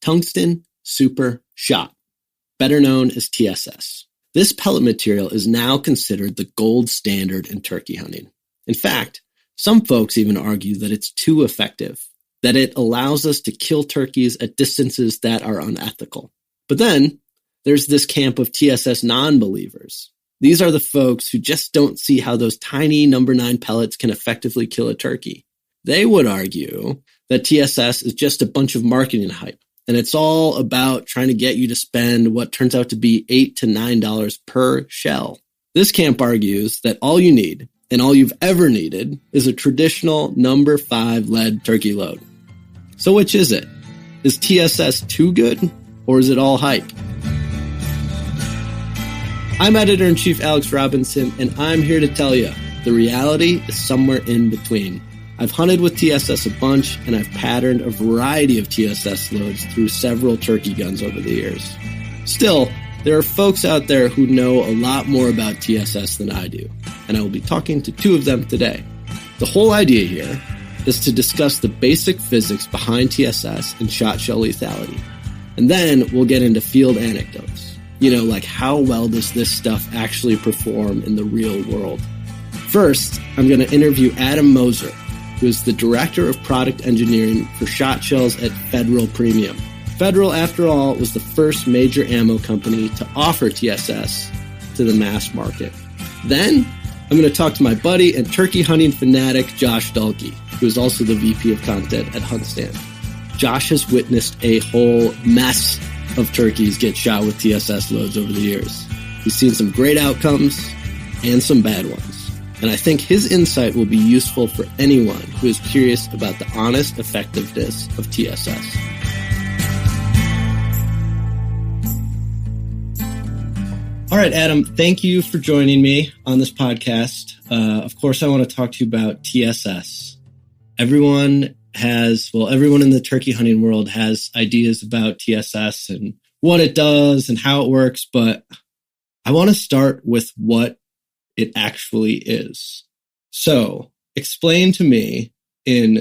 tungsten super shot, better known as TSS. This pellet material is now considered the gold standard in turkey hunting. In fact, some folks even argue that it's too effective, that it allows us to kill turkeys at distances that are unethical. But then there's this camp of TSS non-believers. These are the folks who just don't see how those tiny number 9 pellets can effectively kill a turkey. They would argue that TSS is just a bunch of marketing hype, and it's all about trying to get you to spend what turns out to be $8 to $9 per shell. This camp argues that all you need, and all you've ever needed, is a traditional number 5 lead turkey load. So which is it? Is TSS too good, or is it all hype? I'm Editor-in-Chief Alex Robinson, and I'm here to tell you the reality is somewhere in between. I've hunted with TSS a bunch, and I've patterned a variety of TSS loads through several turkey guns over the years. Still, there are folks out there who know a lot more about TSS than I do, and I will be talking to 2 of them today. The whole idea here is to discuss the basic physics behind TSS and shot shell lethality, and then we'll get into field anecdotes. Like how well does this stuff actually perform in the real world? First, I'm going to interview Adam Moser, who is the Director of Product Engineering for shot shells at Federal Premium. Federal, after all, was the first major ammo company to offer TSS to the mass market. Then, I'm going to talk to my buddy and turkey hunting fanatic, Josh Dahlke, who is also the VP of Content at HuntStand. Josh has witnessed a whole mess of turkeys get shot with TSS loads over the years. He's seen some great outcomes and some bad ones. And I think his insight will be useful for anyone who is curious about the honest effectiveness of TSS. All right, Adam, thank you for joining me on this podcast. Of course, I want to talk to you about TSS. Everyone in the turkey hunting world has ideas about TSS and what it does and how it works, but I want to start with what it actually is. So explain to me in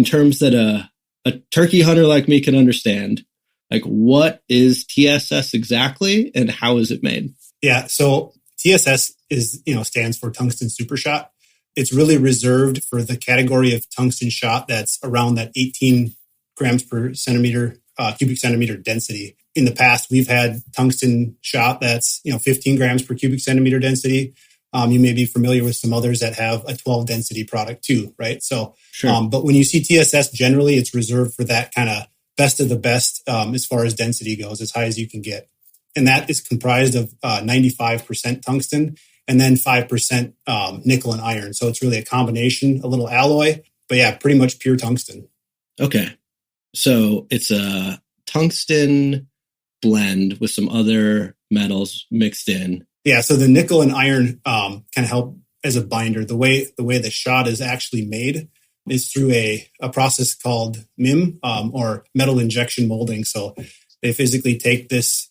terms that a turkey hunter like me can understand, like what is TSS exactly and how is it made? Yeah, so TSS is, stands for tungsten super shot. It's really reserved for the category of tungsten shot that's around that 18 grams per cubic centimeter density. In the past, we've had tungsten shot that's 15 grams per cubic centimeter density. You may be familiar with some others that have a 12 density product too, right? So, sure. But when you see TSS, generally it's reserved for that kind of best of the best as far as density goes, as high as you can get. And that is comprised of 95% tungsten and then 5% nickel and iron. So it's really a combination, a little alloy, but yeah, pretty much pure tungsten. Okay. So it's a tungsten blend with some other metals mixed in. Yeah. So the nickel and iron kind of help as a binder. The way the shot is actually made is through a process called MIM or metal injection molding. So they physically take this,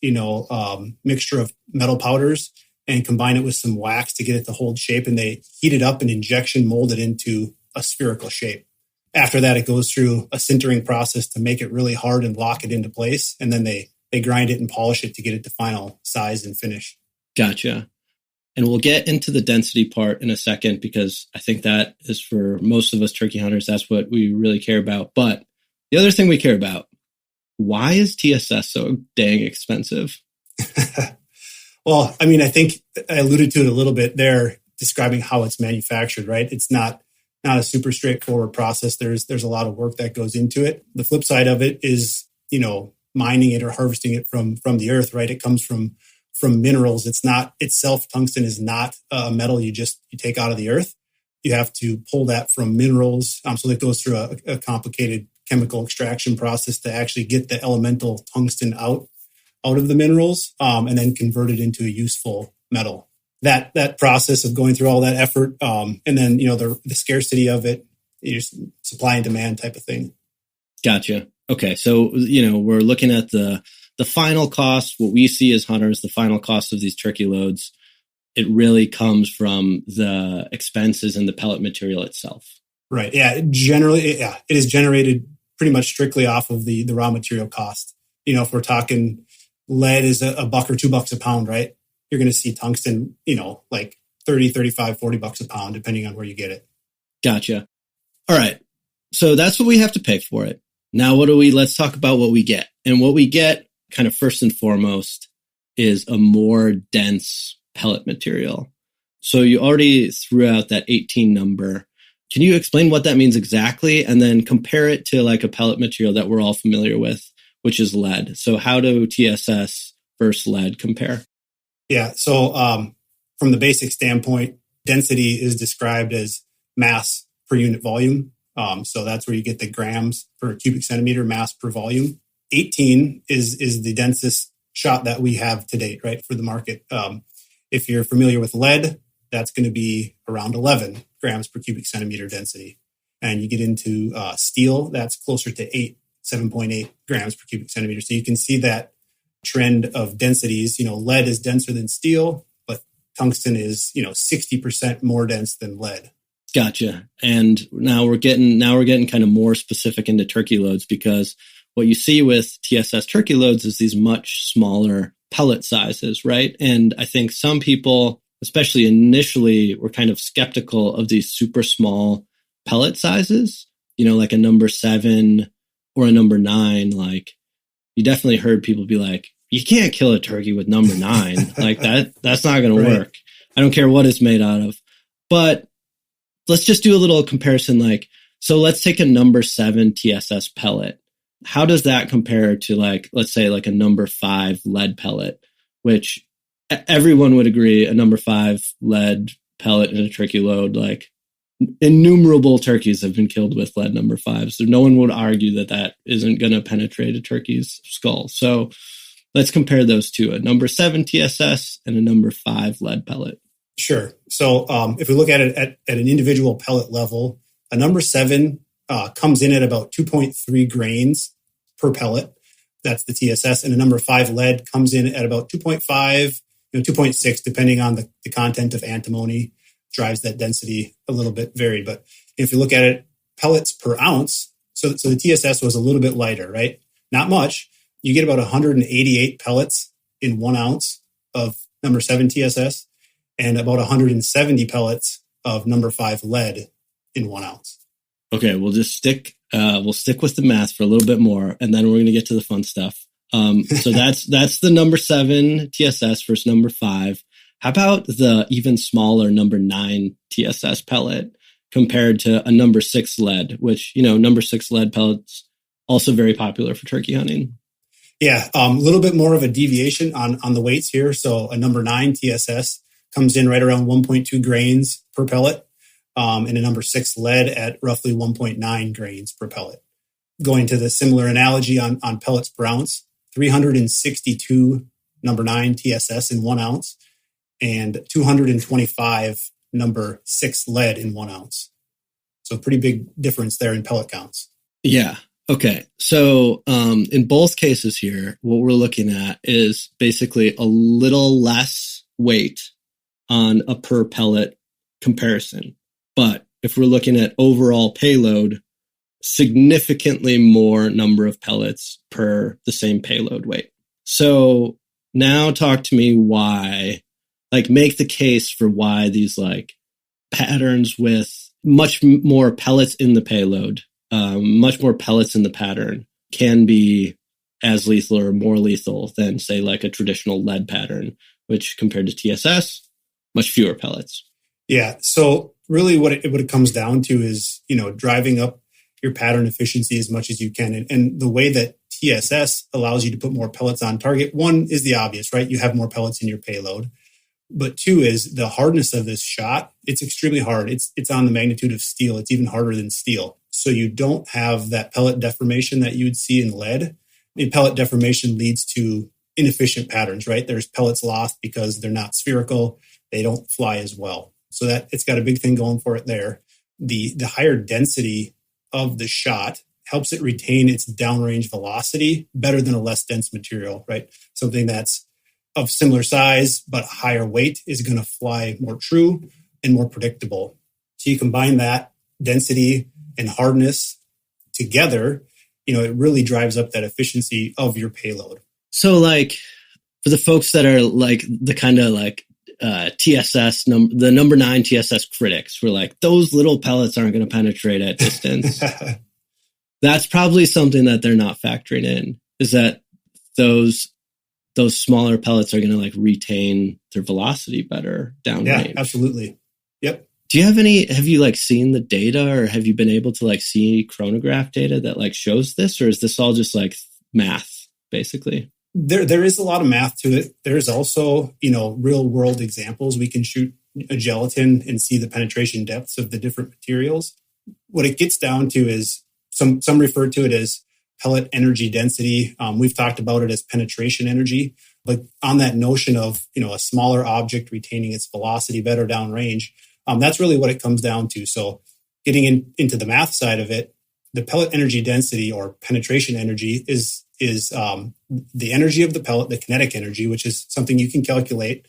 mixture of metal powders and combine it with some wax to get it to hold shape. And they heat it up and injection mold it into a spherical shape. After that, it goes through a sintering process to make it really hard and lock it into place. And then they grind it and polish it to get it to final size and finish. Gotcha. And we'll get into the density part in a second, because I think that is for most of us turkey hunters, that's what we really care about. But the other thing we care about, why is TSS so dang expensive? Well, I think I alluded to it a little bit there, describing how it's manufactured, right? It's not a super straightforward process. There's a lot of work that goes into it. The flip side of it is, mining it or harvesting it from the earth, right? It comes from minerals. It's not itself. Tungsten is not a metal you take out of the earth. You have to pull that from minerals. So that goes through a complicated chemical extraction process to actually get the elemental tungsten out of the minerals, and then convert it into a useful metal. That process of going through all that effort, and then the scarcity of it, supply and demand type of thing. Gotcha. Okay, so we're looking at the final cost. What we see as hunters, the final cost of these turkey loads, it really comes from the expenses and the pellet material itself. Right. Yeah. It is generated pretty much strictly off of the raw material cost. If we're talking lead is $1 or $2 a pound, right? You're going to see tungsten, like 30, 35, $40 a pound, depending on where you get it. Gotcha. All right. So that's what we have to pay for it. Now, let's talk about what we get. And what we get, kind of first and foremost, is a more dense pellet material. So you already threw out that 18 number. Can you explain what that means exactly? And then compare it to like a pellet material that we're all familiar with, which is lead. So how do TSS versus lead compare? Yeah. So from the basic standpoint, density is described as mass per unit volume. So that's where you get the grams per cubic centimeter mass per volume. 18 is the densest shot that we have to date, right, for the market. If you're familiar with lead, that's going to be around 11 grams per cubic centimeter density. And you get into steel, that's closer to 7.8 grams per cubic centimeter. So you can see that trend of densities. Lead is denser than steel, but tungsten is, 60% more dense than lead. Gotcha. And now we're getting kind of more specific into turkey loads, because what you see with TSS turkey loads is these much smaller pellet sizes, right? And I think some people, especially initially, were kind of skeptical of these super small pellet sizes, like a number 7 or a number 9. Like, you definitely heard people be like, you can't kill a turkey with number 9. Like that's not going to work. I don't care what it's made out of. But let's just do a little comparison. Like, so let's take a number 7 TSS pellet. How does that compare to, like, let's say like a number 5 lead pellet, which everyone would agree a number 5 lead pellet in a turkey load, like innumerable turkeys have been killed with lead number 5. So no one would argue that isn't going to penetrate a turkey's skull. So let's compare those two, a number 7 TSS and a number 5 lead pellet. Sure. So if we look at it at an individual pellet level, a number 7 comes in at about 2.3 grains per pellet. That's the TSS. And a number 5 lead comes in at about 2.5, 2.6, depending on the content of antimony, drives that density a little bit varied. But if you look at it, pellets per ounce, so the TSS was a little bit lighter, right? Not much. You get about 188 pellets in 1 ounce of number 7 TSS and about 170 pellets of number 5 lead in 1 ounce. Okay, we'll stick with the math for a little bit more, and then we're going to get to the fun stuff. So that's the number 7 TSS versus number 5. How about the even smaller number 9 TSS pellet compared to a number 6 lead, which, number 6 lead pellets also very popular for turkey hunting? Yeah, a little bit more of a deviation on the weights here. So a number 9 TSS comes in right around 1.2 grains per pellet, and a number 6 lead at roughly 1.9 grains per pellet. Going to the similar analogy on pellets per ounce, 362 number 9 TSS in 1 ounce and 225 number 6 lead in 1 ounce. So pretty big difference there in pellet counts. Yeah. Okay. So in both cases here, what we're looking at is basically a little less weight on a per pellet comparison. But if we're looking at overall payload, significantly more number of pellets per the same payload weight. So now talk to me why, make the case for why these patterns with much more pellets in the payload, much more pellets in the pattern can be as lethal or more lethal than, say, like a traditional lead pattern, which compared to TSS, much fewer pellets. Yeah. So really what it comes down to is, driving up your pattern efficiency as much as you can. And the way that TSS allows you to put more pellets on target, one is the obvious, right? You have more pellets in your payload. But two is the hardness of this shot. It's extremely hard. It's on the magnitude of steel. It's even harder than steel. So you don't have that pellet deformation that you would see in lead. Pellet deformation leads to inefficient patterns, right? There's pellets lost because they're not spherical. They don't fly as well. So that it's got a big thing going for it there. The higher density of the shot helps it retain its downrange velocity better than a less dense material, right? Something that's of similar size but higher weight is going to fly more true and more predictable. So you combine that density and hardness together, it really drives up that efficiency of your payload. So like for the folks that are like the kind of like TSS, the number 9 TSS critics were like, those little pellets aren't going to penetrate at distance. That's probably something that they're not factoring in, is that those smaller pellets are going to like retain their velocity better downrange. Yeah, absolutely. Yep. Do you have you like seen the data, or have you been able to like see chronograph data that like shows this, or is this all just like math basically? There is a lot of math to it. There's also, real world examples. We can shoot a gelatin and see the penetration depths of the different materials. What it gets down to is some refer to it as pellet energy density. We've talked about it as penetration energy, but on that notion of, a smaller object retaining its velocity better downrange, that's really what it comes down to. So getting into the math side of it, the pellet energy density or penetration energy is the energy of the pellet, the kinetic energy, which is something you can calculate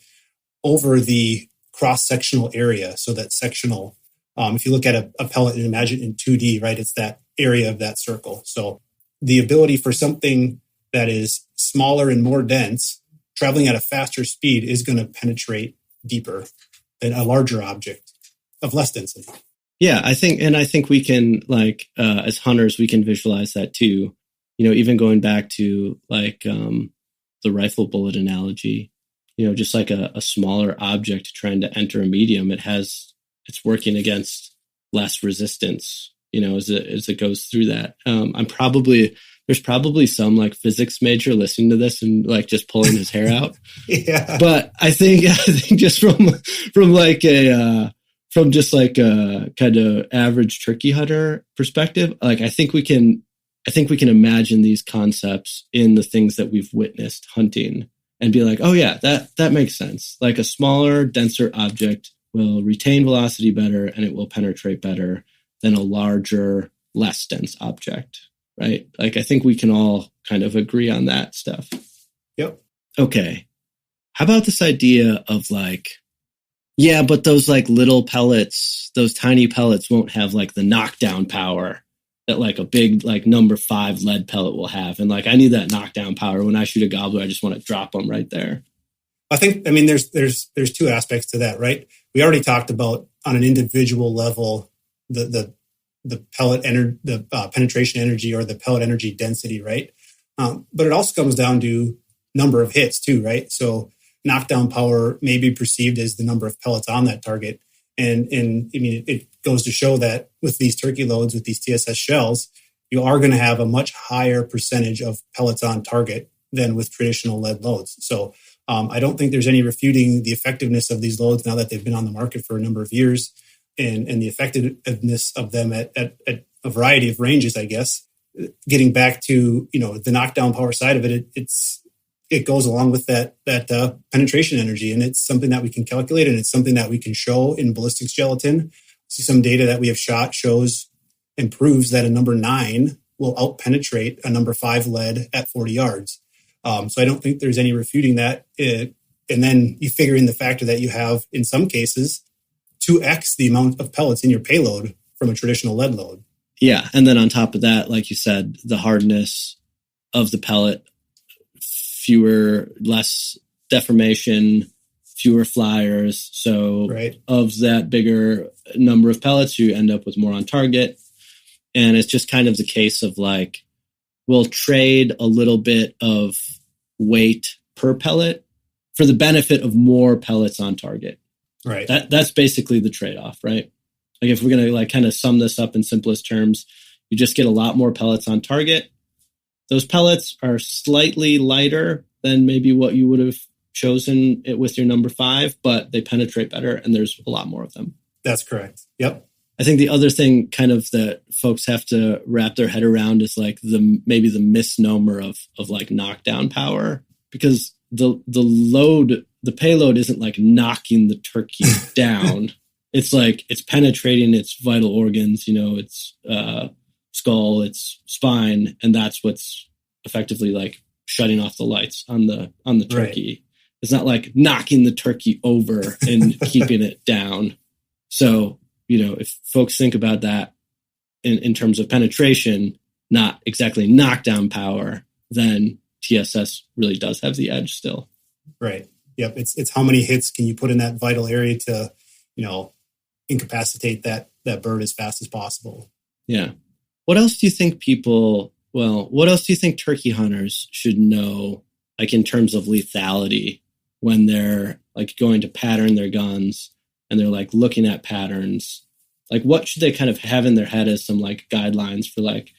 over the cross-sectional area. So that sectional, if you look at a pellet and imagine in 2D, right, it's that area of that circle. So the ability for something that is smaller and more dense, traveling at a faster speed, is going to penetrate deeper than a larger object of less density. Yeah, I think we can, like, as hunters, we can visualize that too. Even going back to like the rifle bullet analogy, just like a smaller object trying to enter a medium, it's working against less resistance, as it goes through that. There's probably some like physics major listening to this and like just pulling his hair out. Yeah. But I think just from just like a kind of average turkey hunter perspective, like I think we can imagine these concepts in the things that we've witnessed hunting and be like, oh yeah, that makes sense. Like a smaller, denser object will retain velocity better and it will penetrate better than a larger, less dense object, right? Like I think we can all kind of agree on that stuff. Yep. Okay. How about this idea of like, yeah, but those like little pellets, those tiny pellets won't have like the knockdown power that like a big like number 5 lead pellet will have. And like, I need that knockdown power. When I shoot a gobbler, I just want to drop them right there. There's 2 aspects to that, right? We already talked about on an individual level, the pellet the penetration energy or the pellet energy density, right? But it also comes down to number of hits too, right? So knockdown power may be perceived as the number of pellets on that target. And it goes to show that with these turkey loads, with these TSS shells, you are going to have a much higher percentage of pellets on target than with traditional lead loads. So I don't think there's any refuting the effectiveness of these loads now that they've been on the market for a number of years, and the effectiveness of them at a variety of ranges, I guess. Getting back to, the knockdown power side of it, it goes along with that penetration energy, and it's something that we can calculate, and it's something that we can show in ballistics gelatin. See, some data that we have shot shows and proves that a number 9 will outpenetrate a number 5 lead at 40 yards. So I don't think there's any refuting that. And then you figure in the factor that you have, in some cases, 2x the amount of pellets in your payload from a traditional lead load. Yeah, and then on top of that, like you said, the hardness of the pellet, less deformation, fewer flyers. So right. Of that bigger number of pellets, you end up with more on target. And it's just kind of the case of like, we'll trade a little bit of weight per pellet for the benefit of more pellets on target. Right. That's basically the trade-off, right? Like if we're going to like kind of sum this up in simplest terms, you just get a lot more pellets on target. Those pellets are slightly lighter than maybe what you would have chosen it with your number 5, but they penetrate better and there's a lot more of them. That's correct. Yep. I think the other thing kind of that folks have to wrap their head around is like maybe the misnomer of like knockdown power, because the payload isn't like knocking the turkey down. It's like it's penetrating its vital organs, its skull, its spine, and that's what's effectively like shutting off the lights on the turkey. Right. It's not like knocking the turkey over and keeping it down. So, if folks think about that in terms of penetration, not exactly knockdown power, then TSS really does have the edge still. Right. Yep. It's how many hits can you put in that vital area to, incapacitate that bird as fast as possible. Yeah. What else do you think turkey hunters should know, like in terms of lethality, when they're like going to pattern their guns and they're like looking at patterns? Like what should they kind of have in their head as some like guidelines for like,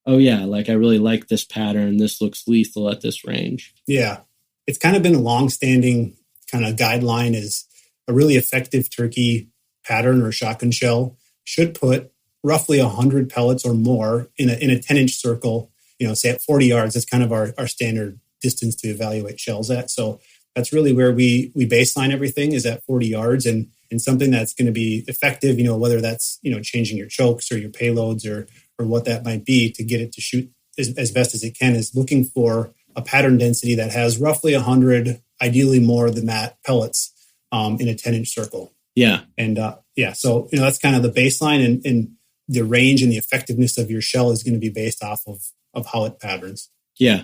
oh yeah, like I really like this pattern. This looks lethal at this range. Yeah. It's kind of been a long-standing kind of guideline is a really effective turkey pattern or shotgun shell should put roughly 100 pellets or more in a 10-inch circle, say at 40 yards. That's kind of our standard distance to evaluate shells at. So that's really where we baseline everything is at 40 yards and something that's going to be effective, whether that's, changing your chokes or your payloads or what that might be to get it to shoot as best as it can is looking for a pattern density that has roughly 100, ideally more than that, pellets in a 10-inch circle. Yeah. And so, that's kind of the baseline and the range and the effectiveness of your shell is going to be based off of how it patterns. Yeah.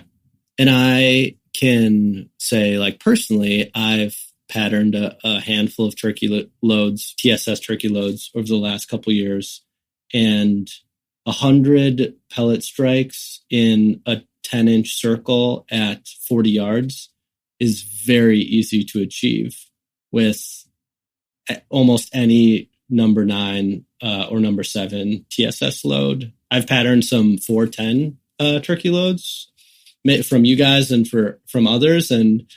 And I can say, like, personally, I've patterned a handful of turkey loads, TSS turkey loads over the last couple of years, and 100 pellet strikes in a 10-inch circle at 40 yards is very easy to achieve with almost any number 9 or number 7 TSS load. I've patterned some 410 turkey loads from you guys and from others, and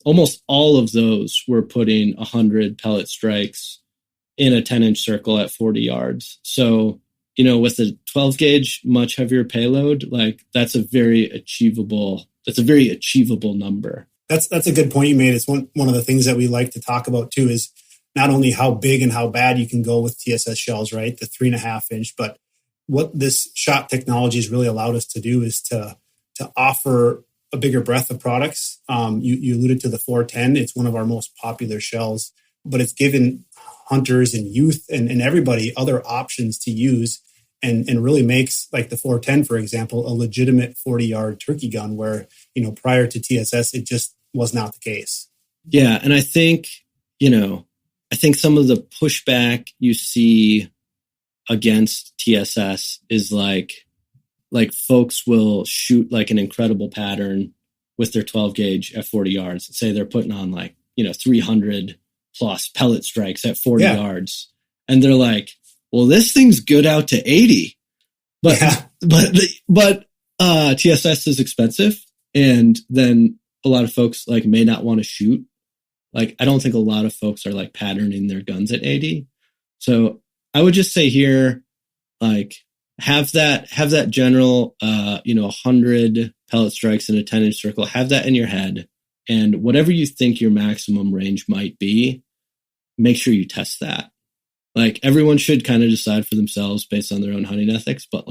almost all of those were putting 100 pellet strikes in a 10-inch circle at 40 yards. So, with a 12 gauge, much heavier payload, like that's a very achievable number. That's a good point you made. It's one of the things that we like to talk about too, is not only how big and how bad you can go with TSS shells, right? The 3.5 inch, but what this shot technology has really allowed us to do is to offer a bigger breadth of products. You alluded to the 410. It's one of our most popular shells, but it's given hunters and youth and everybody other options to use and really makes, like the 410, for example, a legitimate 40-yard turkey gun where, prior to TSS, it just was not the case. Yeah. And I think some of the pushback you see against TSS is like folks will shoot like an incredible pattern with their 12 gauge at 40 yards. Say they're putting on 300 plus pellet strikes at 40 yards. And they're like, well, this thing's good out to 80, but TSS is expensive. And then a lot of folks may not want to shoot. I don't think a lot of folks are patterning their guns at 80. So I would just say here, have that general, 100 pellet strikes in a 10-inch circle, have that in your head. And whatever you think your maximum range might be, make sure you test that. Everyone should kind of decide for themselves based on their own hunting ethics, but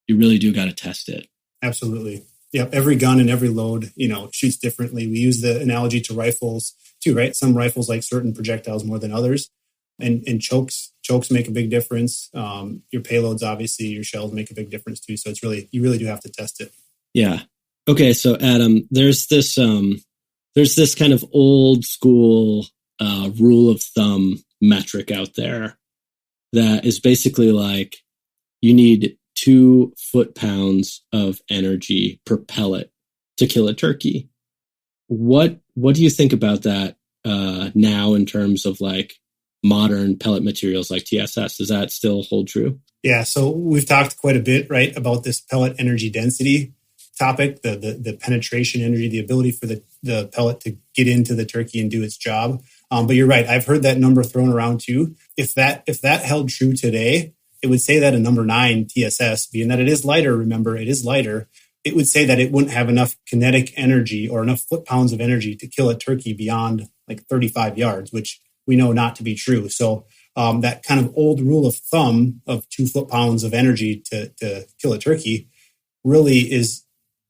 you really do got to test it. Absolutely. Yep. Every gun and every load, shoots differently. We use the analogy to rifles too, right? Some rifles like certain projectiles more than others. And chokes make a big difference. Your payloads, obviously, your shells make a big difference too. So you really do have to test it. Yeah. Okay. So Adam, there's this kind of old school rule of thumb metric out there that is basically you need 2 foot-pounds of energy per pellet to kill a turkey. What do you think about that now in terms of modern pellet materials like TSS? Does that still hold true? Yeah. So we've talked quite a bit, right, about this pellet energy density topic, the penetration energy, the ability for the pellet to get into the turkey and do its job. But you're right. I've heard that number thrown around too. If that held true today, it would say that a number 9 TSS, being that it is lighter, remember, it is lighter, it would say that it wouldn't have enough kinetic energy or enough foot-pounds of energy to kill a turkey beyond 35 yards, which we know not to be true. So that kind of old rule of thumb of 2 foot-pounds of energy to kill a turkey really is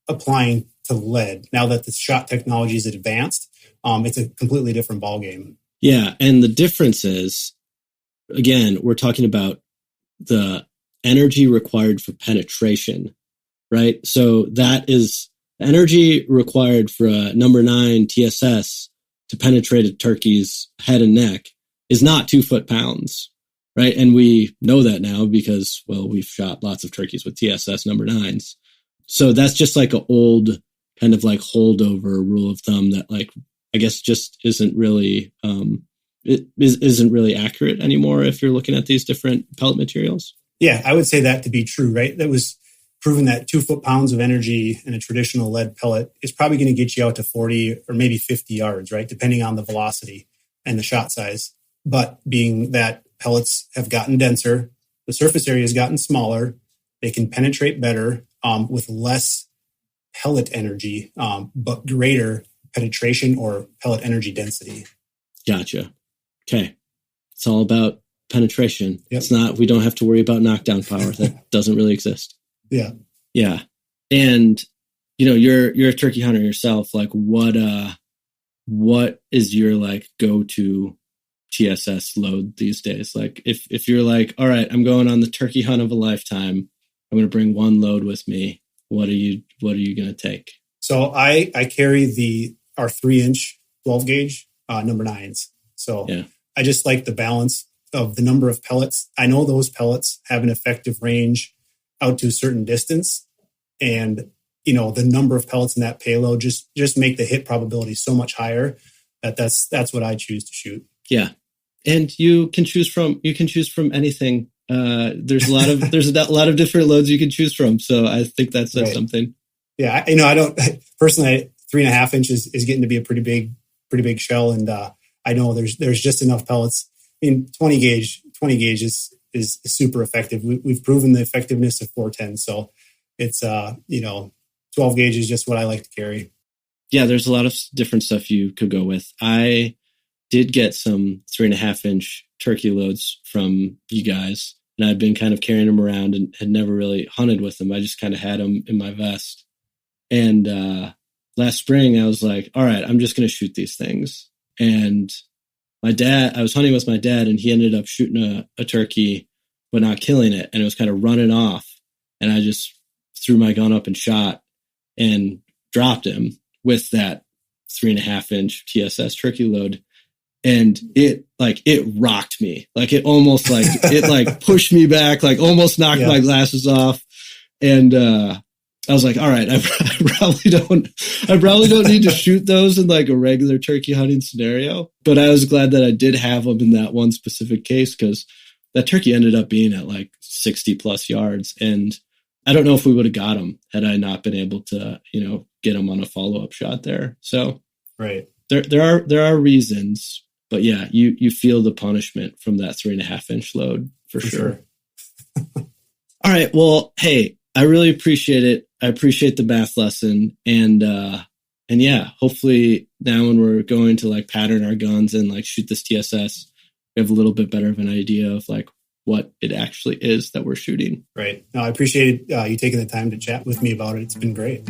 applying to lead. Now that the shot technology is advanced, it's a completely different ballgame. Yeah, and the difference is, again, we're talking about the energy required for penetration. right? So that is energy required for a number 9 TSS to penetrate a turkey's head and neck is not 2 foot-pounds, right? And we know that now because, well, we've shot lots of turkeys with TSS number 9s. So that's just like an old kind of like holdover rule of thumb that like, I guess just isn't really, isn't really accurate anymore if you're looking at these different pellet materials. Yeah, I would say that to be true, right? That was proven that 2 foot-pounds of energy in a traditional lead pellet is probably going to get you out to 40 or maybe 50 yards, right? Depending on the velocity and the shot size. But being that pellets have gotten denser, the surface area has gotten smaller, they can penetrate better with less pellet energy, but greater penetration or pellet energy density. Gotcha. Okay. It's all about penetration. Yep. It's not, we don't have to worry about knockdown power. That doesn't really exist. Yeah. Yeah. And, you know, you're a turkey hunter yourself. Like what is your like go-to TSS load these days? Like if you're like, all right, I'm going on the turkey hunt of a lifetime, I'm going to bring one load with me. What are you going to take? So I carry our 3-inch 12 gauge number 9s. So yeah. I just like the balance of the number of pellets. I know those pellets have an effective range out to a certain distance, and you know the number of pellets in that payload just make the hit probability so much higher that's what I choose to shoot. Yeah, and you can choose from anything. There's a lot of different loads you can choose from. So I think that says right. Something. Yeah, I don't personally. 3.5 inches is getting to be a pretty big shell, and I know there's just enough pellets. I mean, 20 gauge is super effective. We've proven the effectiveness of 410. So it's 12 gauge is just what I like to carry. Yeah, there's a lot of different stuff you could go with. I did get some 3.5 inch turkey loads from you guys, and I've been kind of carrying them around and had never really hunted with them. I just kind of had them in my vest. And last spring, I was like, all right, I'm just going to shoot these things. And I was hunting with my dad, and he ended up shooting a turkey, but not killing it. And it was kind of running off. And I just threw my gun up and shot and dropped him with that 3.5 inch TSS turkey load. And it rocked me. Like it almost like, it like pushed me back, like almost knocked my glasses off. And, I was like, all right, I probably don't need to shoot those in like a regular turkey hunting scenario. But I was glad that I did have them in that one specific case, because that turkey ended up being at like 60 plus yards. And I don't know if we would have got him had I not been able to, get him on a follow-up shot there. So right. There are reasons, but yeah, you feel the punishment from that 3.5 inch load for sure. All right. Well, hey, I really appreciate it. I appreciate the math lesson. And yeah, hopefully now when we're going to like pattern our guns and like shoot this TSS, we have a little bit better of an idea of like what it actually is that we're shooting. Right. No, I appreciate you taking the time to chat with me about it. It's been great.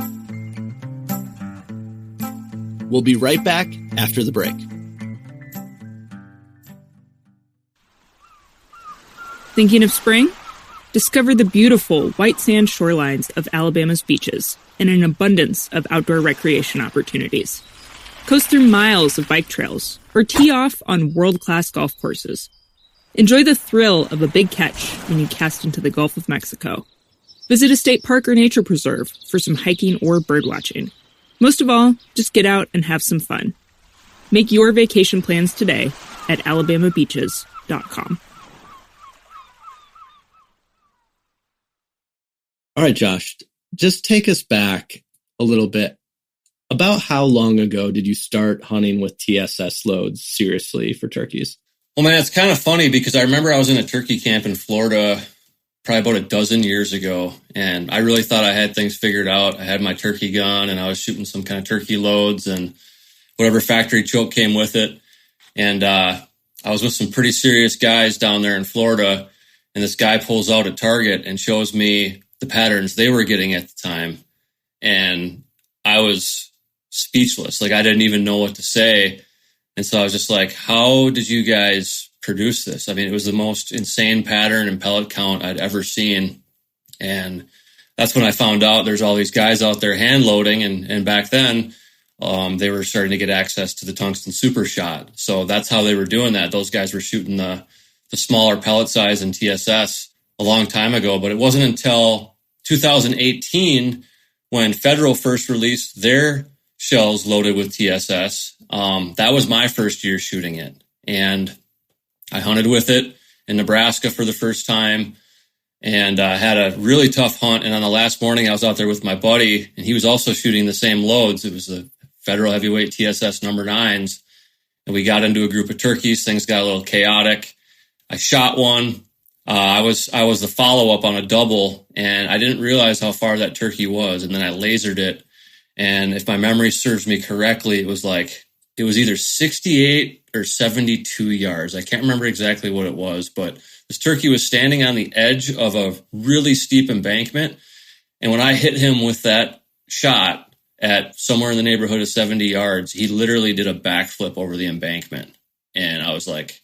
We'll be right back after the break. Thinking of spring? Discover the beautiful white sand shorelines of Alabama's beaches and an abundance of outdoor recreation opportunities. Coast through miles of bike trails or tee off on world-class golf courses. Enjoy the thrill of a big catch when you cast into the Gulf of Mexico. Visit a state park or nature preserve for some hiking or birdwatching. Most of all, just get out and have some fun. Make your vacation plans today at alabamabeaches.com. All right, Josh, just take us back a little bit. About how long ago did you start hunting with TSS loads seriously for turkeys? Well, man, it's kind of funny because I remember I was in a turkey camp in Florida probably about a dozen years ago, and I really thought I had things figured out. I had my turkey gun, and I was shooting some kind of turkey loads and whatever factory choke came with it. And I was with some pretty serious guys down there in Florida, and this guy pulls out a target and shows me the patterns they were getting at the time. And I was speechless. Like I didn't even know what to say. And so I was just like, how did you guys produce this? I mean, it was the most insane pattern and pellet count I'd ever seen. And that's when I found out there's all these guys out there hand loading. And back then, they were starting to get access to the tungsten super shot. So that's how they were doing that. Those guys were shooting the smaller pellet size in TSS a long time ago. But it wasn't until 2018 when Federal first released their shells loaded with TSS. That was my first year shooting it. And I hunted with it in Nebraska for the first time and had a really tough hunt. And on the last morning, I was out there with my buddy, and he was also shooting the same loads. It was the Federal Heavyweight TSS number 9s. And we got into a group of turkeys. Things got a little chaotic. I shot one. I was the follow-up on a double, and I didn't realize how far that turkey was. And then I lasered it. And if my memory serves me correctly, it was either 68 or 72 yards. I can't remember exactly what it was, but this turkey was standing on the edge of a really steep embankment. And when I hit him with that shot at somewhere in the neighborhood of 70 yards, he literally did a backflip over the embankment. And I was like,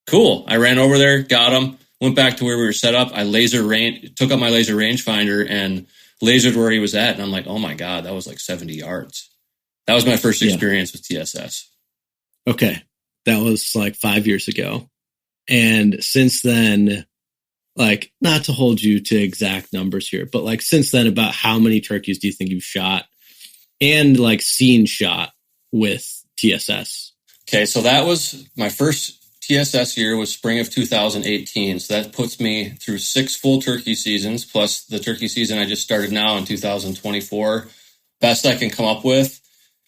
cool. I ran over there, got him, went back to where we were set up. I took up my laser rangefinder and lasered where he was at. And I'm like, oh my God, that was like 70 yards. That was my first experience with TSS. Okay. That was like 5 years ago. And since then, like, not to hold you to exact numbers here, but like since then, about how many turkeys do you think you've shot and like seen shot with TSS? Okay. So that was my first TSS year was spring of 2018. So that puts me through 6 full turkey seasons, plus the turkey season I just started now in 2024. Best I can come up with.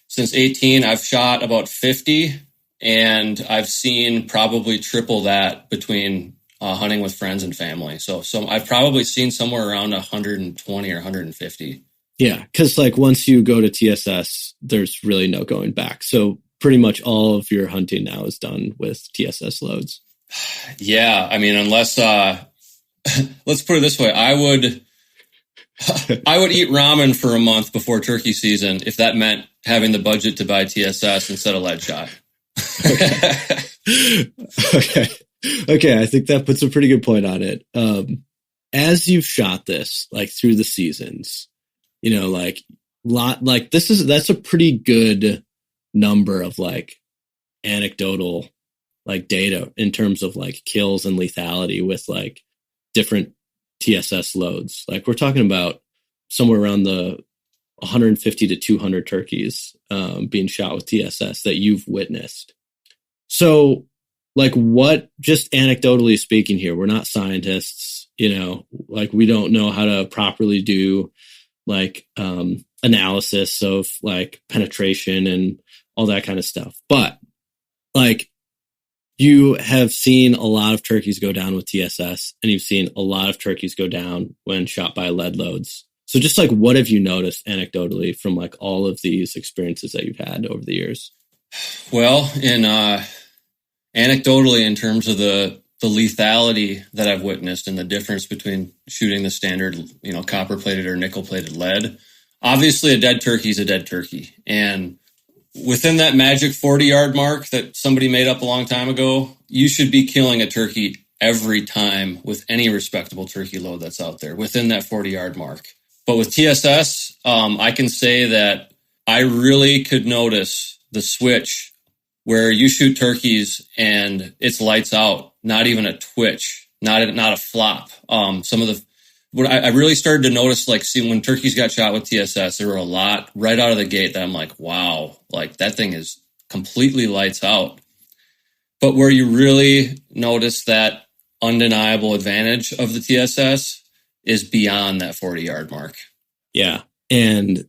Since 18, I've shot about 50, and I've seen probably triple that between hunting with friends and family. So I've probably seen somewhere around 120 or 150. Yeah, because like once you go to TSS, there's really no going back. So pretty much all of your hunting now is done with TSS loads. Yeah, I mean, unless let's put it this way, I would eat ramen for a month before turkey season if that meant having the budget to buy TSS instead of lead shot. Okay. I think that puts a pretty good point on it. As you've shot this, like through the seasons, you know, that's a pretty good number of like anecdotal like data in terms of like kills and lethality with like different TSS loads. Like we're talking about somewhere around the 150 to 200 turkeys being shot with TSS that you've witnessed. So like what, just anecdotally speaking here, we're not scientists, you know, like we don't know how to properly do like analysis of like penetration and all that kind of stuff. But like you have seen a lot of turkeys go down with TSS, and you've seen a lot of turkeys go down when shot by lead loads. So just like, what have you noticed anecdotally from like all of these experiences that you've had over the years? Well, anecdotally, in terms of the lethality that I've witnessed and the difference between shooting the standard, you know, copper plated or nickel plated lead, obviously a dead turkey is a dead turkey. And within that magic 40-yard mark that somebody made up a long time ago, you should be killing a turkey every time with any respectable turkey load that's out there within that 40-yard mark. But with TSS, I can say that I really could notice the switch where you shoot turkeys and it's lights out, not even a twitch, not a flop. What I really started to notice, like, see, when turkeys got shot with TSS, there were a lot right out of the gate that I'm like, wow, like that thing is completely lights out. But where you really notice that undeniable advantage of the TSS is beyond that 40-yard mark. Yeah. And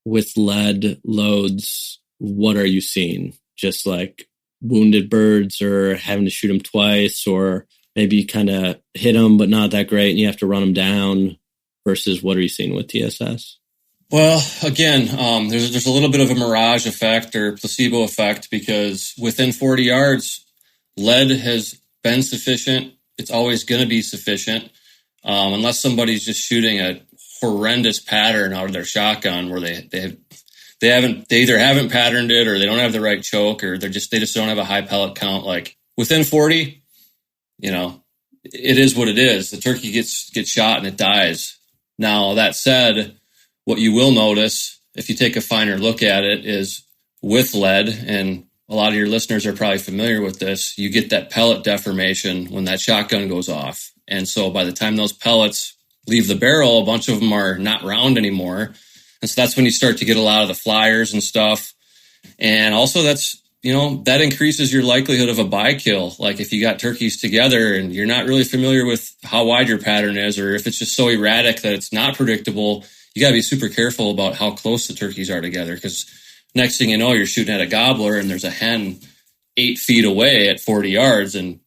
with lead loads, what are you seeing? Just like wounded birds or having to shoot them twice, or maybe you kind of hit them, but not that great, and you have to run them down, versus what are you seeing with TSS? Well, again, there's a little bit of a mirage effect or placebo effect, because within 40 yards, lead has been sufficient. It's always going to be sufficient, unless somebody's just shooting a horrendous pattern out of their shotgun where they either haven't patterned it, or they don't have the right choke, or they just don't have a high pellet count. Like within 40, you know, it is what it is. The turkey gets shot and it dies Now, that said, what you will notice if you take a finer look at it is with lead, and a lot of your listeners are probably familiar with this, you get that pellet deformation when that shotgun goes off. And so by the time those pellets leave the barrel, a bunch of them are not round anymore. And so that's when you start to get a lot of the flyers and stuff. And also that increases your likelihood of a bykill. Like if you got turkeys together and you're not really familiar with how wide your pattern is, or if it's just so erratic that it's not predictable, you got to be super careful about how close the turkeys are together. Because next thing you know, you're shooting at a gobbler and there's a hen 8 feet away at 40 yards and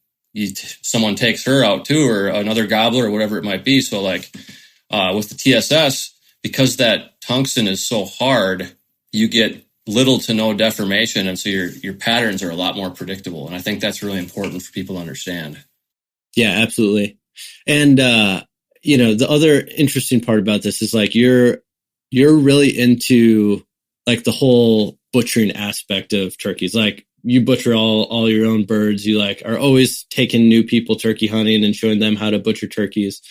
someone takes her out too, or another gobbler or whatever it might be. So like with the TSS, because that tungsten is so hard, you get little to no deformation. And so your patterns are a lot more predictable. And I think that's really important for people to understand. Yeah, absolutely. And, the other interesting part about this is like, you're really into like the whole butchering aspect of turkeys. Like you butcher all your own birds. You like are always taking new people turkey hunting and showing them how to butcher turkeys.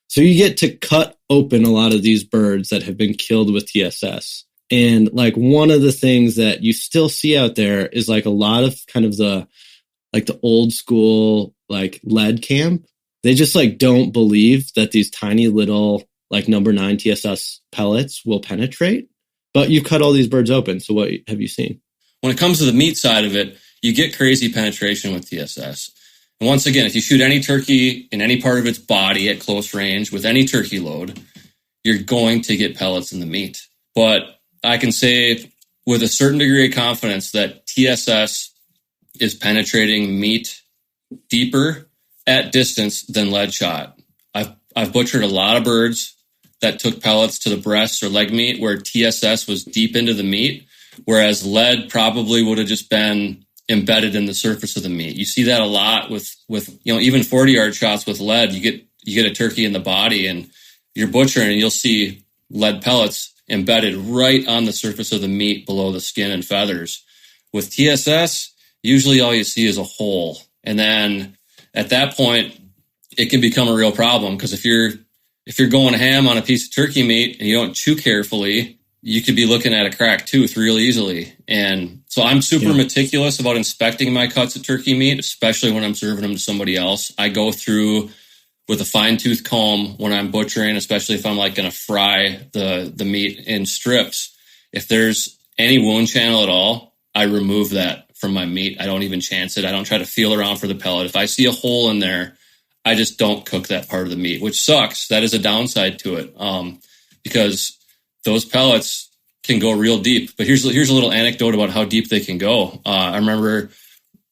So you get to cut open a lot of these birds that have been killed with TSS. And like one of the things that you still see out there is like a lot of kind of the old school like lead camp. They just like don't believe that these tiny little like number 9 TSS pellets will penetrate. But you cut all these birds open. So what have you seen? When it comes to the meat side of it, you get crazy penetration with TSS. And once again, if you shoot any turkey in any part of its body at close range with any turkey load, you're going to get pellets in the meat. But I can say with a certain degree of confidence that TSS is penetrating meat deeper at distance than lead shot. I've butchered a lot of birds that took pellets to the breasts or leg meat where TSS was deep into the meat, whereas lead probably would have just been embedded in the surface of the meat. You see that a lot with even 40-yard shots with lead. You get a turkey in the body and you're butchering and you'll see lead pellets embedded right on the surface of the meat below the skin and feathers. With TSS, usually all you see is a hole. And then at that point, it can become a real problem because if you're going ham on a piece of turkey meat and you don't chew carefully, you could be looking at a cracked tooth real easily. And so I'm super meticulous about inspecting my cuts of turkey meat, especially when I'm serving them to somebody else. I go through with a fine-tooth comb when I'm butchering, especially if I'm like going to fry the meat in strips. If there's any wound channel at all, I remove that from my meat. I don't even chance it. I don't try to feel around for the pellet. If I see a hole in there, I just don't cook that part of the meat, which sucks. That is a downside to it because those pellets can go real deep. But here's a little anecdote about how deep they can go. I remember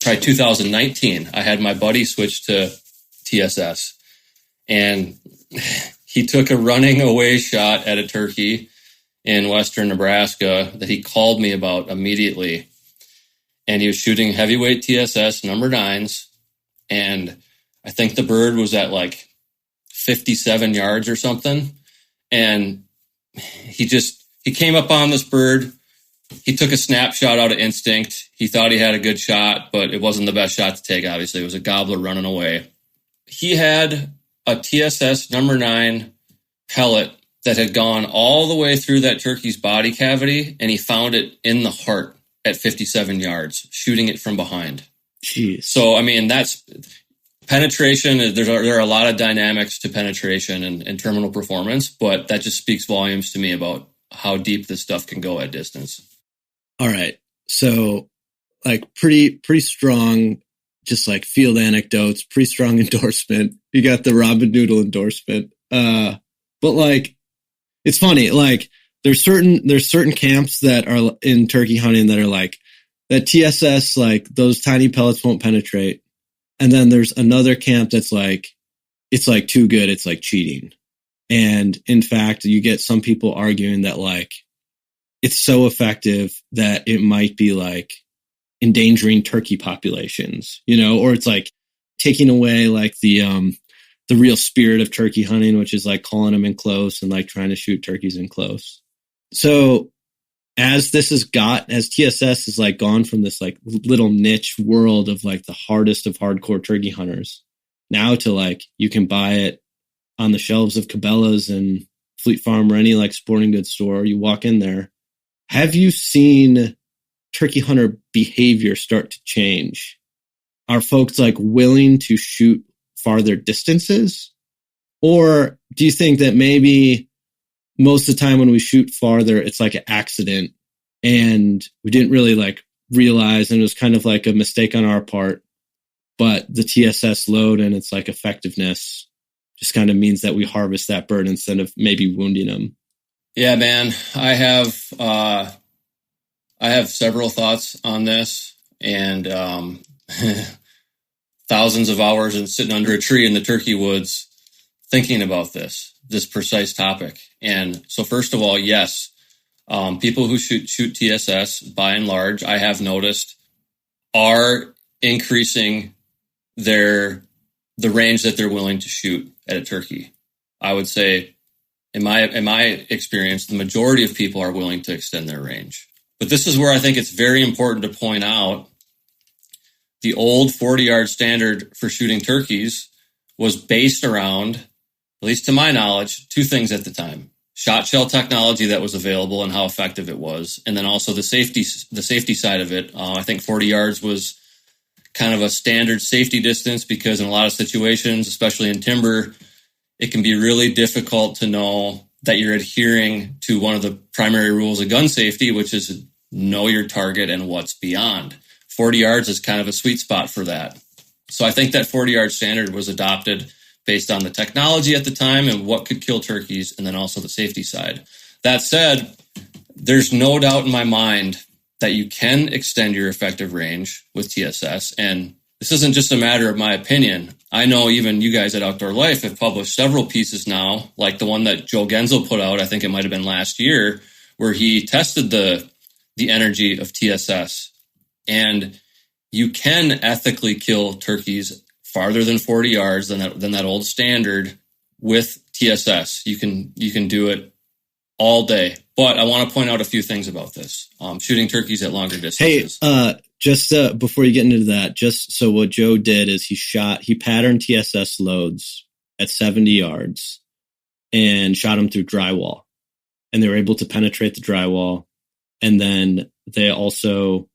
probably 2019, I had my buddy switch to TSS. And he took a running away shot at a turkey in western Nebraska that he called me about immediately. And he was shooting heavyweight TSS number 9s. And I think the bird was at like 57 yards or something. And he came up on this bird. He took a snapshot out of instinct. He thought he had a good shot, but it wasn't the best shot to take, obviously. It was a gobbler running away. He had a TSS number 9 pellet that had gone all the way through that turkey's body cavity, and he found it in the heart at 57 yards, shooting it from behind. Jeez. So, I mean, that's penetration. There are a lot of dynamics to penetration and terminal performance, but that just speaks volumes to me about how deep this stuff can go at distance. All right. So, like, pretty strong, just like field anecdotes, pretty strong endorsement. You got the Robin Noodle endorsement. But like, it's funny, like there's certain camps that are in turkey hunting that are like that TSS, like those tiny pellets won't penetrate. And then there's another camp that's like, it's like too good. It's like cheating. And in fact, you get some people arguing that like, it's so effective that it might be like endangering turkey populations, or it's like taking away like the real spirit of turkey hunting, which is like calling them in close and like trying to shoot turkeys in close. So as TSS has like gone from this like little niche world of like the hardest of hardcore turkey hunters now to like, you can buy it on the shelves of Cabela's and Fleet Farm or any like sporting goods store, you walk in there. Have you seen turkey hunter behavior start to change? Are folks like willing to shoot farther distances? Or do you think that maybe most of the time when we shoot farther, it's like an accident and we didn't really like realize, and it was kind of like a mistake on our part, but the TSS load and its like effectiveness just kind of means that we harvest that bird instead of maybe wounding them? Yeah, man, I have several thoughts on this, and thousands of hours and sitting under a tree in the turkey woods thinking about this precise topic. And so first of all, yes, people who shoot TSS, by and large, I have noticed, are increasing the range that they're willing to shoot at a turkey. I would say, in my experience, the majority of people are willing to extend their range. But this is where I think it's very important to point out the old 40-yard standard for shooting turkeys was based around, at least to my knowledge, two things at the time: shot shell technology that was available and how effective it was, and then also the safety side of it. I think 40 yards was kind of a standard safety distance because in a lot of situations, especially in timber, it can be really difficult to know that you're adhering to one of the primary rules of gun safety, which is know your target and what's beyond. 40 yards is kind of a sweet spot for that. So I think that 40-yard standard was adopted based on the technology at the time and what could kill turkeys, and then also the safety side. That said, there's no doubt in my mind that you can extend your effective range with TSS. And this isn't just a matter of my opinion. I know even you guys at Outdoor Life have published several pieces now, like the one that Joe Genzel put out, I think it might have been last year, where he tested the energy of TSS. And you can ethically kill turkeys farther than 40 yards than that old standard with TSS. You can do it all day. But I want to point out a few things about this. Shooting turkeys at longer distances. Hey, just before you get into that, just so what Joe did is he patterned TSS loads at 70 yards and shot them through drywall. And they were able to penetrate the drywall. And then they also,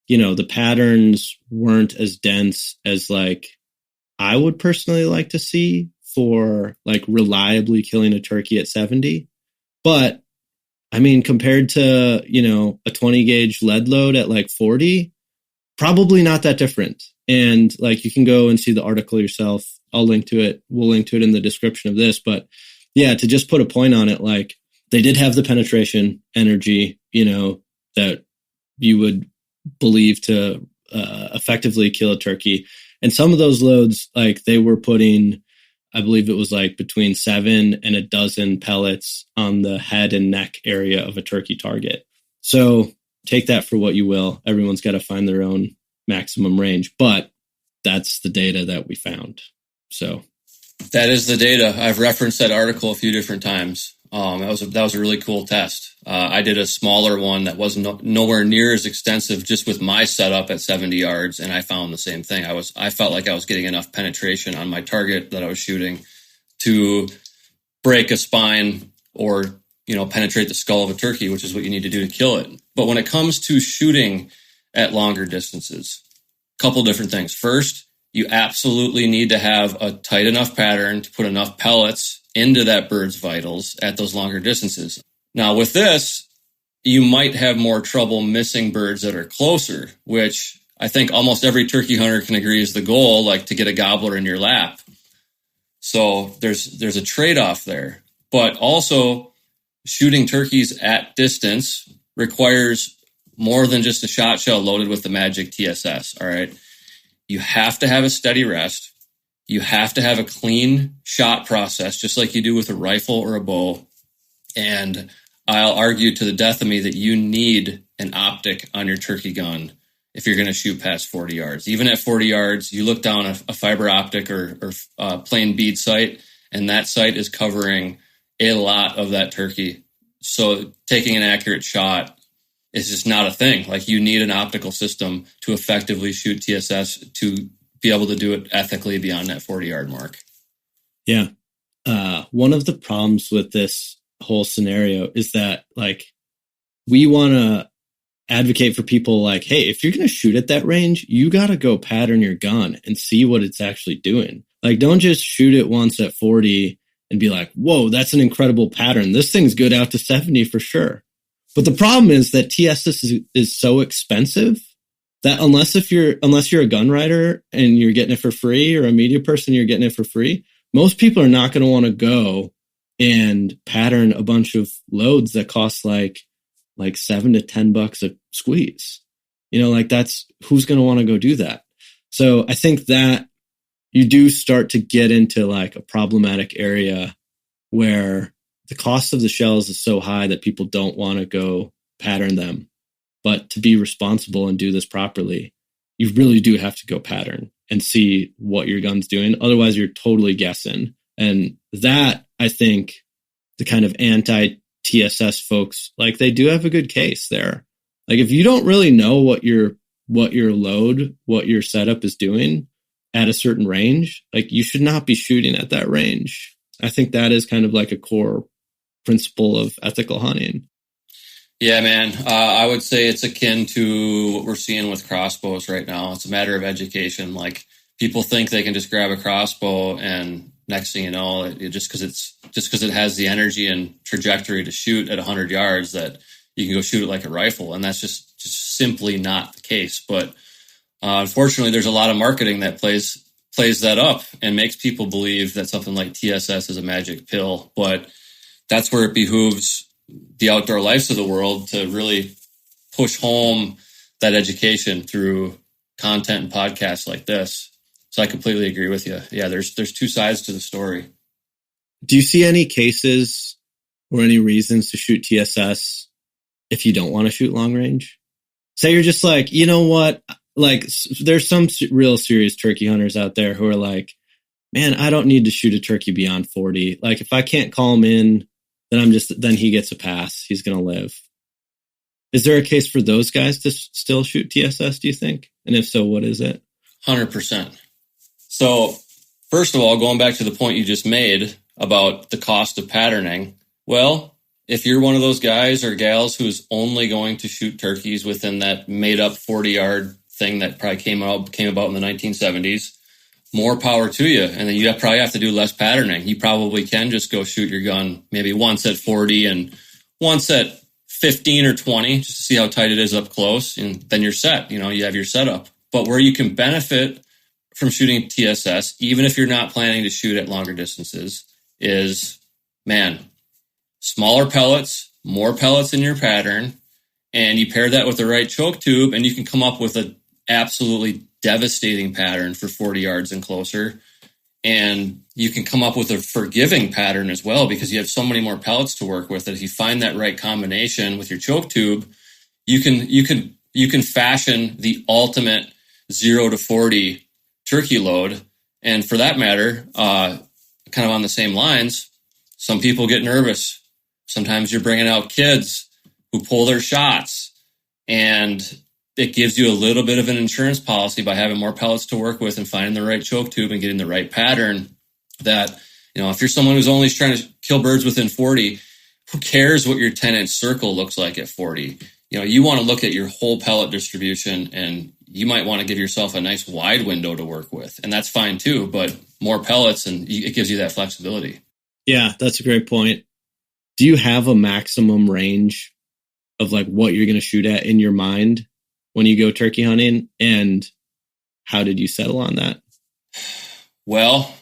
the patterns weren't as dense as like I would personally like to see for like reliably killing a turkey at 70. But I mean, compared to, a 20 gauge lead load at like 40, probably not that different. And like, you can go and see the article yourself. I'll link to it. We'll link to it in the description of this. But yeah, to just put a point on it, like they did have the penetration energy, that you would believe to effectively kill a turkey. And some of those loads, like they were putting, I believe it was like between 7 and a dozen pellets on the head and neck area of a turkey target. So take that for what you will. Everyone's got to find their own maximum range, but that's the data that we found. So that is the data. I've referenced that article a few different times. That was a really cool test. I did a smaller one that wasn't nowhere near as extensive, just with my setup at 70 yards, and I found the same thing. I felt like I was getting enough penetration on my target that I was shooting to break a spine or penetrate the skull of a turkey, which is what you need to do to kill it. But when it comes to shooting at longer distances, a couple different things. First, you absolutely need to have a tight enough pattern to put enough pellets into that bird's vitals at those longer distances. Now, with this, you might have more trouble missing birds that are closer, which I think almost every turkey hunter can agree is the goal, like to get a gobbler in your lap. So there's a trade-off there. But also, shooting turkeys at distance requires more than just a shot shell loaded with the magic TSS, all right? You have to have a steady rest. You have to have a clean shot process, just like you do with a rifle or a bow. And I'll argue to the death of me that you need an optic on your turkey gun if you're going to shoot past 40 yards. Even at 40 yards, you look down a fiber optic or plain bead sight, and that sight is covering a lot of that turkey. So taking an accurate shot is just not a thing. Like, you need an optical system to effectively shoot TSS to be able to do it ethically beyond that 40-yard mark. Yeah. One of the problems with this whole scenario is that like we want to advocate for people like, hey, if you're going to shoot at that range, you got to go pattern your gun and see what it's actually doing. Like, don't just shoot it once at 40 and be like, whoa, that's an incredible pattern. This thing's good out to 70 for sure. But the problem is that TSS is so expensive that unless you're a gun writer and you're getting it for free, or a media person, you're getting it for free, most people are not going to want to go and pattern a bunch of loads that cost like $7 to $10 a squeeze. You know, like that's who's going to want to go do that. So I think that you do start to get into like a problematic area where the cost of the shells is so high that people don't want to go pattern them. But to be responsible and do this properly, you really do have to go pattern and see what your gun's doing. Otherwise, you're totally guessing. And that, I think, the kind of anti-TSS folks, like they do have a good case there. Like if you don't really know what your load, what your setup is doing at a certain range, like you should not be shooting at that range. I think that is kind of like a core principle of ethical hunting. Yeah, man. I would say it's akin to what we're seeing with crossbows right now. It's a matter of education. Like people think they can just grab a crossbow and next thing you know, it just because it has the energy and trajectory to shoot at 100 yards that you can go shoot it like a rifle. And that's just simply not the case. But unfortunately, there's a lot of marketing that plays that up and makes people believe that something like TSS is a magic pill. But that's where it behooves the outdoor lives of the world to really push home that education through content and podcasts like this. So I completely agree with you. Yeah, there's two sides to the story. Do you see any cases or any reasons to shoot TSS if you don't want to shoot long range? Say you're just like, you know what? Like there's some real serious turkey hunters out there who are like, man, I don't need to shoot a turkey beyond 40. Like if I can't call him in, then he gets a pass. He's going to live. Is there a case for those guys to still shoot TSS, do you think? And if so, what is it? 100%. So first of all, going back to the point you just made about the cost of patterning, well, if you're one of those guys or gals who's only going to shoot turkeys within that made up 40-yard thing that probably came about in the 1970s, more power to you. And then you probably have to do less patterning. You probably can just go shoot your gun maybe once at 40 and once at 15 or 20 just to see how tight it is up close. And then you're set. You know, you have your setup. But where you can benefit from shooting TSS, even if you're not planning to shoot at longer distances, is, man, smaller pellets, more pellets in your pattern, and you pair that with the right choke tube, and you can come up with an absolutely devastating pattern for 40 yards and closer. And you can come up with a forgiving pattern as well because you have so many more pellets to work with that if you find that right combination with your choke tube, you can fashion the ultimate 0 to 40 turkey load. And for that matter, kind of on the same lines, some people get nervous. Sometimes you're bringing out kids who pull their shots, and it gives you a little bit of an insurance policy by having more pellets to work with and finding the right choke tube and getting the right pattern. That, you know, if you're someone who's only trying to kill birds within 40, who cares what your 10-inch circle looks like at 40? You know, you want to look at your whole pellet distribution, and you might want to give yourself a nice wide window to work with. And that's fine too, but more pellets and it gives you that flexibility. Yeah, that's a great point. Do you have a maximum range of like what you're going to shoot at in your mind when you go turkey hunting? And how did you settle on that? Well,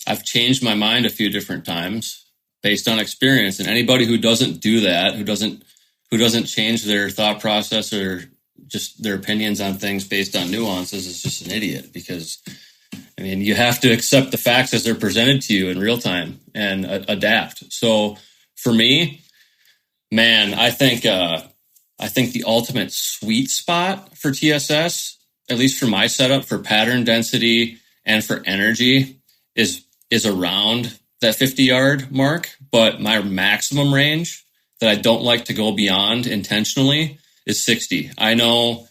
I've changed my mind a few different times based on experience. And anybody who doesn't do that, who doesn't change their thought process or just their opinions on things based on nuances is just an idiot. Because, I mean, you have to accept the facts as they're presented to you in real time and adapt. So for me, man, I think the ultimate sweet spot for TSS, at least for my setup, for pattern density and for energy, is around that 50-yard mark. But my maximum range that I don't like to go beyond intentionally is 60. I know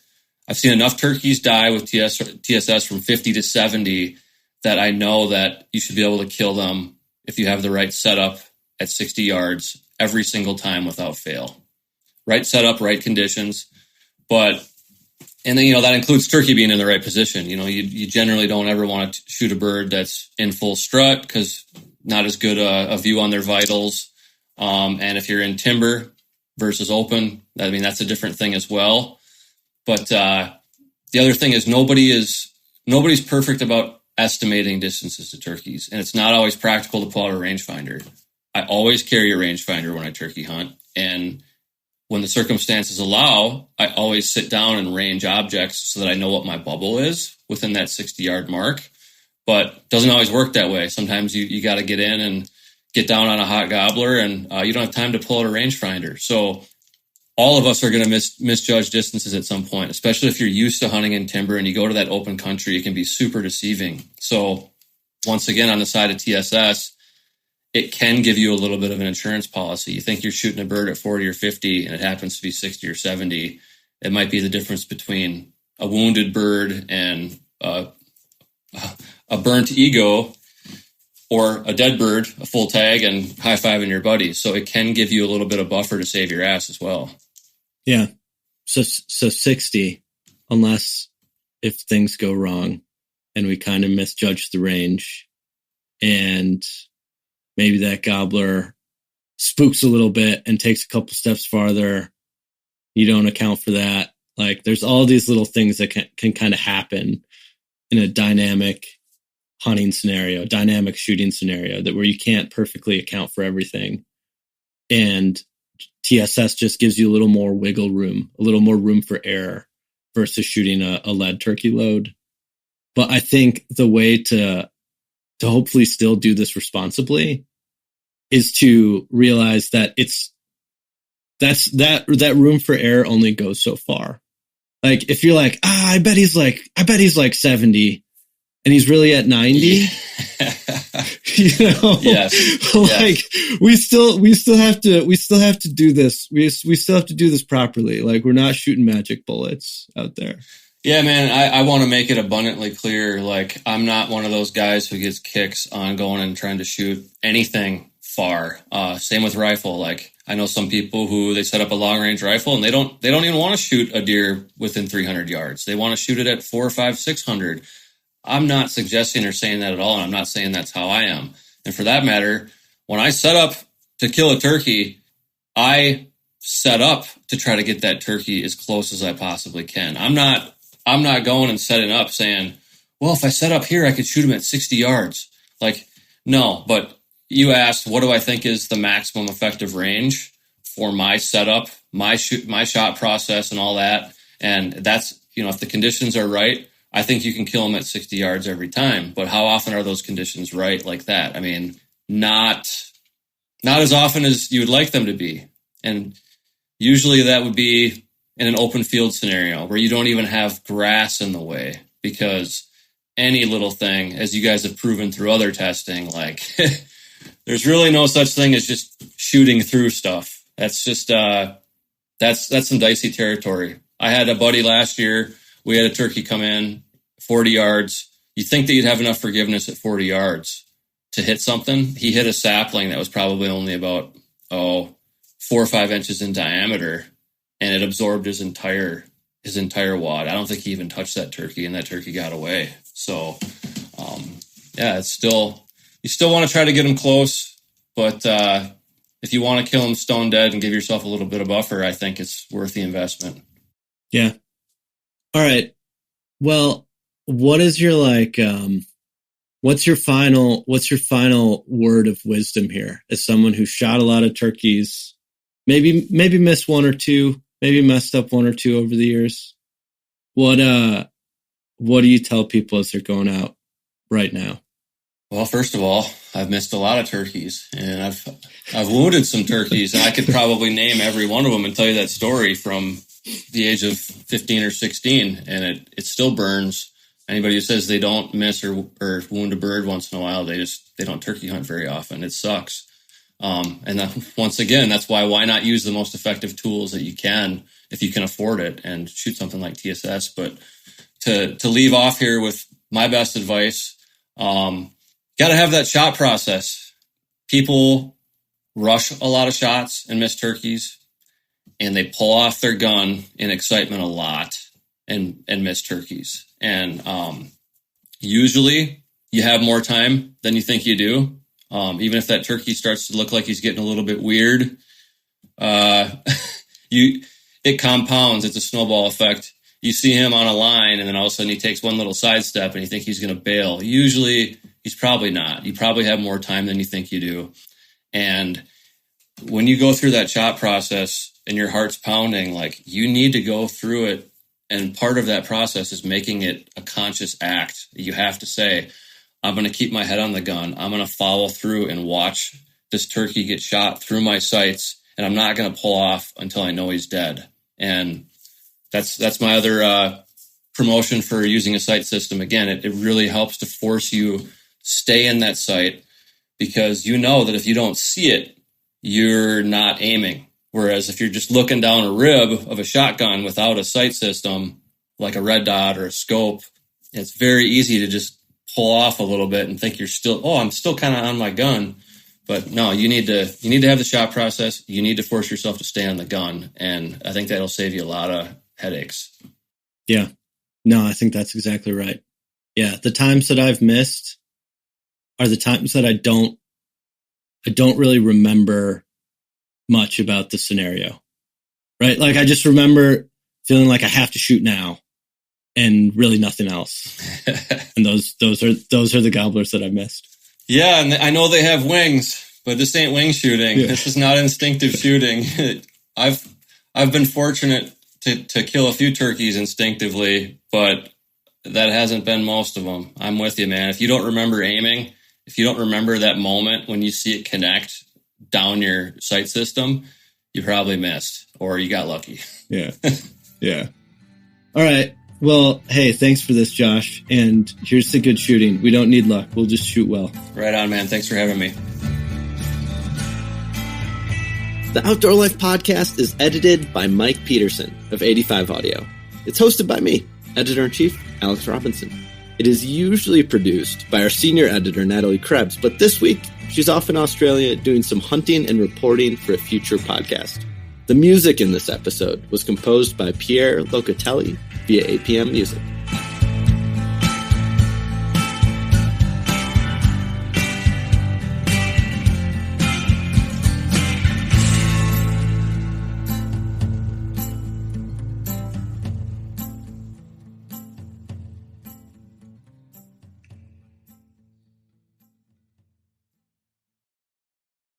I've seen enough turkeys die with TSS from 50 to 70 that I know that you should be able to kill them if you have the right setup at 60 yards every single time without fail. Right setup, right conditions. And then, that includes turkey being in the right position. You generally don't ever want to shoot a bird that's in full strut because not as good a view on their vitals. And if you're in timber versus open, that's a different thing as well. But the other thing is nobody's perfect about estimating distances to turkeys, and it's not always practical to pull out a rangefinder. I always carry a rangefinder when I turkey hunt, and when the circumstances allow, I always sit down and range objects so that I know what my bubble is within that 60-yard mark. But it doesn't always work that way. Sometimes you got to get in and get down on a hot gobbler, and you don't have time to pull out a rangefinder. So all of us are going to misjudge distances at some point, especially if you're used to hunting in timber and you go to that open country. It can be super deceiving. So once again, on the side of TSS, it can give you a little bit of an insurance policy. You think you're shooting a bird at 40 or 50 and it happens to be 60 or 70. It might be the difference between a wounded bird and a burnt ego, or a dead bird, a full tag, and high-fiving your buddies. So it can give you a little bit of buffer to save your ass as well. Yeah. So 60, unless if things go wrong and we kind of misjudge the range and maybe that gobbler spooks a little bit and takes a couple steps farther, you don't account for that. Like, there's all these little things that can kind of happen in a dynamic hunting scenario, dynamic shooting scenario, that where you can't perfectly account for everything. And TSS just gives you a little more wiggle room, a little more room for error versus shooting a lead turkey load. But I think the way to hopefully still do this responsibly is to realize that that room for error only goes so far. Like, if you're like, I bet he's like 70 and he's really at 90, Yes. Like, we still have to do this. We still have to do this properly. Like, we're not shooting magic bullets out there. Yeah, man, I want to make it abundantly clear. Like, I'm not one of those guys who gets kicks on going and trying to shoot anything far. Same with rifle. Like, I know some people who they set up a long range rifle and they don't even want to shoot a deer within 300 yards. They want to shoot it at 400, 500, 600. I'm not suggesting or saying that at all, and I'm not saying that's how I am. And for that matter, when I set up to kill a turkey, I set up to try to get that turkey as close as I possibly can. I'm not going and setting up saying, well, if I set up here, I could shoot him at 60 yards. Like, no, but you asked, what do I think is the maximum effective range for my setup, my shot process and all that? And that's, if the conditions are right, I think you can kill them at 60 yards every time. But how often are those conditions right like that? I mean, not as often as you would like them to be. And usually that would be in an open field scenario where you don't even have grass in the way, because any little thing, as you guys have proven through other testing, like there's really no such thing as just shooting through stuff. That's just, that's some dicey territory. I had a buddy last year. We had a turkey come in 40 yards. You think that you'd have enough forgiveness at 40 yards to hit something. He hit a sapling that was probably only about, 4 or 5 inches in diameter, and it absorbed his entire wad. I don't think he even touched that turkey, and that turkey got away. So, it's still, you still want to try to get him close, but if you want to kill him stone dead and give yourself a little bit of buffer, I think it's worth the investment. Yeah. All right. Well, what is your what's your final word of wisdom here as someone who shot a lot of turkeys, maybe missed one or two, maybe messed up one or two over the years? What do you tell people as they're going out right now? Well, first of all, I've missed a lot of turkeys, and I've wounded some turkeys, and I could probably name every one of them and tell you that story from the age of 15 or 16, and it still burns. Anybody who says they don't miss or wound a bird once in a while, they don't turkey hunt very often. It sucks. And once again, that's why not use the most effective tools that you can if you can afford it and shoot something like TSS. But to leave off here with my best advice, got to have that shot process. People rush a lot of shots and miss turkeys, and they pull off their gun in excitement a lot and miss turkeys. And usually you have more time than you think you do. Even if that turkey starts to look like he's getting a little bit weird, it compounds. It's a snowball effect. You see him on a line, and then all of a sudden he takes one little sidestep and you think he's going to bail. Usually he's probably not. You probably have more time than you think you do. And when you go through that shot process and your heart's pounding, like, you need to go through it. And part of that process is making it a conscious act. You have to say, I'm going to keep my head on the gun. I'm going to follow through and watch this turkey get shot through my sights. And I'm not going to pull off until I know he's dead. And that's my other promotion for using a sight system. Again, it really helps to force you stay in that sight, because you know that if you don't see it, you're not aiming. Whereas if you're just looking down a rib of a shotgun without a sight system, like a red dot or a scope, it's very easy to just pull off a little bit and think you're still, I'm still kind of on my gun. But no, you need to have the shot process. You need to force yourself to stay on the gun. And I think that'll save you a lot of headaches. Yeah. No, I think that's exactly right. Yeah. The times that I've missed are the times that I don't really remember much about the scenario, right? Like, I just remember feeling like I have to shoot now and really nothing else. And those are the gobblers that I missed. Yeah. And I know they have wings, but this ain't wing shooting. Yeah. This is not instinctive shooting. I've been fortunate to kill a few turkeys instinctively, but that hasn't been most of them. I'm with you, man. If you don't remember aiming, if you don't remember that moment when you see it connect down your sight system, you probably missed, or you got lucky. Yeah. Yeah. All right. Well, hey, thanks for this, Josh. And here's to good shooting. We don't need luck. We'll just shoot well. Right on, man. Thanks for having me. The Outdoor Life podcast is edited by Mike Pedersen of 85 Audio. It's hosted by me, Editor-in-Chief Alex Robinson. It is usually produced by our senior editor, Natalie Krebs, but this week she's off in Australia doing some hunting and reporting for a future podcast. The music in this episode was composed by Pierre Locatelli via APM Music.